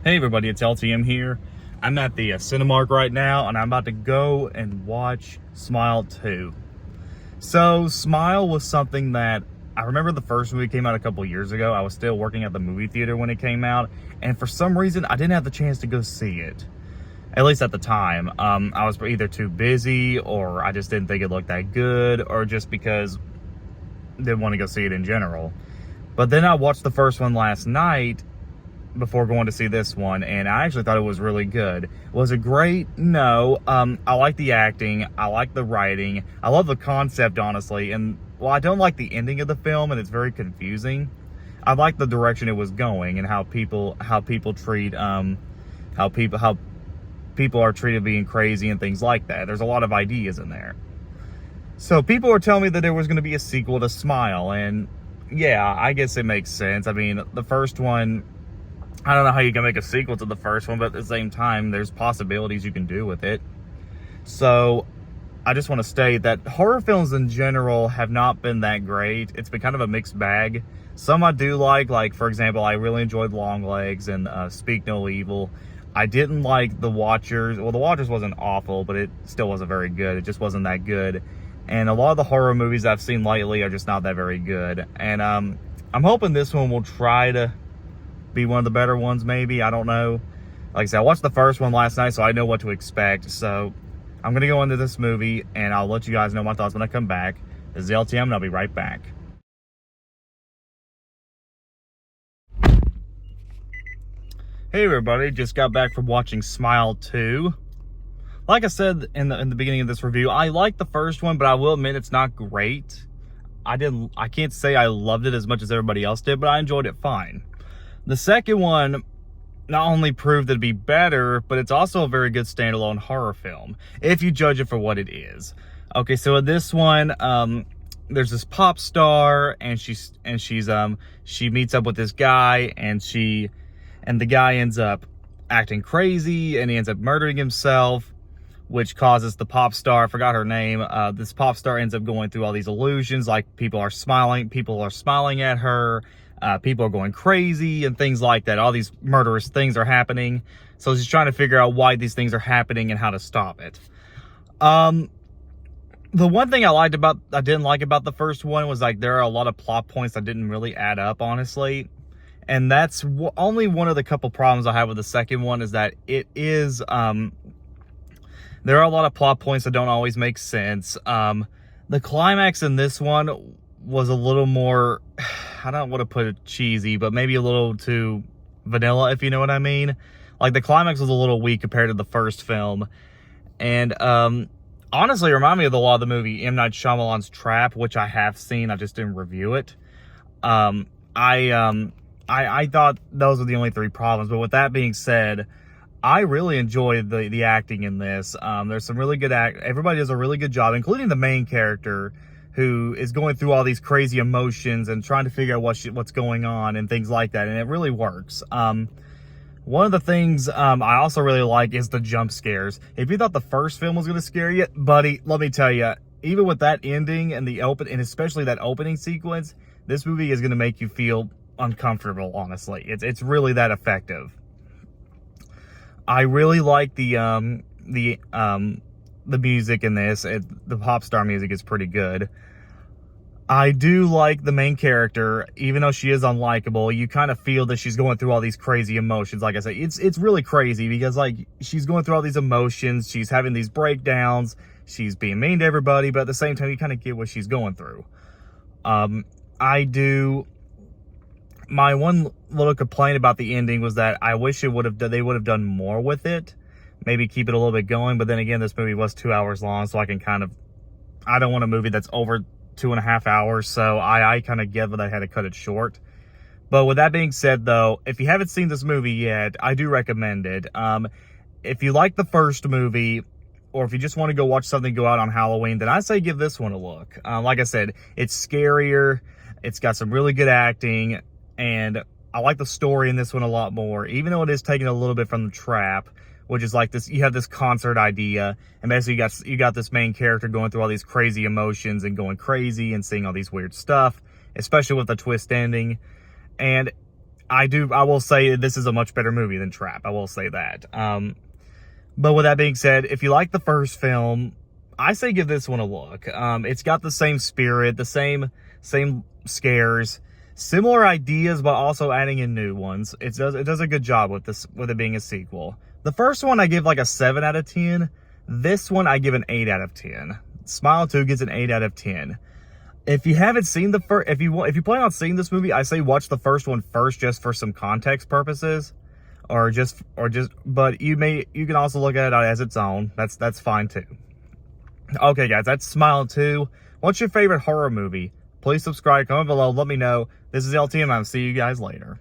Hey everybody, it's LTM here. I'm at the Cinemark right now, and I'm about to go and watch Smile 2. So, Smile was something that I remember the first movie came out a couple years ago. I was still working at the movie theater when it came out, and for some reason, I didn't have the chance to go see it. At least at the time. I was either too busy, or I just didn't think it looked that good, or just because I didn't want to go see it in general. But then I watched the first one last night, before going to see this one, and I actually thought it was really good. Was it great? No. I like the acting, I like the writing, I love the concept, honestly, and while I don't like the ending of the film and it's very confusing, I like the direction it was going and how people treat how people are treated being crazy and things like that. There's a lot of ideas in there. So people were telling me that there was going to be a sequel to Smile, and yeah, I guess it makes sense. I mean, the first one, I don't know how you can make a sequel to the first one, but at the same time, there's possibilities you can do with it. So, I just want to state that horror films in general have not been that great. It's been kind of a mixed bag. Some I do like for example, I really enjoyed Longlegs and Speak No Evil. I didn't like The Watchers. Well, The Watchers wasn't awful, but it still wasn't very good. It just wasn't that good. And a lot of the horror movies I've seen lately are just not that very good. And I'm hoping this one will try to be one of the better ones, maybe. I don't know. Like I said, I watched the first one last night, so I know what to expect. So I'm gonna go into this movie, and I'll let you guys know my thoughts when I come back. This is LTM, and I'll be right back. Hey everybody, just got back from watching Smile 2. Like I said in the beginning of this review, I liked the first one, but I will admit it's not great. I can't say I loved it as much as everybody else did, but I enjoyed it fine. The second one not only proved to be better, but it's also a very good standalone horror film, if you judge it for what it is. Okay, so in this one, there's this pop star, and she meets up with this guy, and the guy ends up acting crazy, and he ends up murdering himself, which causes the pop star, I forgot her name, this pop star ends up going through all these illusions, like people are smiling at her, people are going crazy and things like that. All these murderous things are happening. So she's trying to figure out why these things are happening and how to stop it. The one thing I didn't like about the first one was, like, there are a lot of plot points that didn't really add up, honestly. And that's only one of the couple problems I have with the second one, is that it is, there are a lot of plot points that don't always make sense. The climax in this one was a little more, I don't want to put it cheesy, but maybe a little too vanilla, if you know what I mean. Like, the climax was a little weak compared to the first film. And honestly, it reminded me of a lot of the movie M. Night Shyamalan's Trap, which I have seen, I just didn't review it. I thought those were the only three problems, but with that being said, I really enjoyed the acting in this. There's some really good everybody does a really good job, including the main character, who is going through all these crazy emotions and trying to figure out what's going on and things like that, and it really works. One of the things I also really like is the jump scares. If you thought the first film was going to scare you, buddy, let me tell you, even with that ending and and especially that opening sequence, this movie is going to make you feel uncomfortable, honestly. It's really that effective. I really like the music in this. The pop star music is pretty good. I do like the main character, even though she is unlikable. You kind of feel that she's going through all these crazy emotions. Like I said, it's really crazy because, like, she's going through all these emotions. She's having these breakdowns. She's being mean to everybody, but at the same time, you kind of get what she's going through. My one little complaint about the ending was that I wish they would have done more with it. Maybe keep it a little bit going, but then again, this movie was 2 hours long, so I don't want a movie that's over 2.5 hours, so I kind of get that I had to cut it short. But with that being said, though, if you haven't seen this movie yet, I do recommend it. If you like the first movie, or if you just want to go watch something go out on Halloween, then I say give this one a look. Like I said, it's scarier, it's got some really good acting, and I like the story in this one a lot more, even though it is taking a little bit from The Trap, which is like this, you have this concert idea, and basically you got this main character going through all these crazy emotions and going crazy and seeing all these weird stuff, especially with the twist ending. And I will say this is a much better movie than Trap. I will say that. But with that being said, if you like the first film, I say give this one a look. It's got the same spirit, the same scares, similar ideas, but also adding in new ones. It does a good job with it being a sequel. The first one I give like a 7 out of 10. This one I give an 8 out of 10. Smile 2 gets an 8 out of 10. If you haven't seen the first, if you plan on seeing this movie, I say watch the first one first, just for some context purposes, but you can also look at it as its own. That's fine too. Okay, guys, that's Smile 2. What's your favorite horror movie? Please subscribe, comment below, let me know. This is LTM. I'll see you guys later.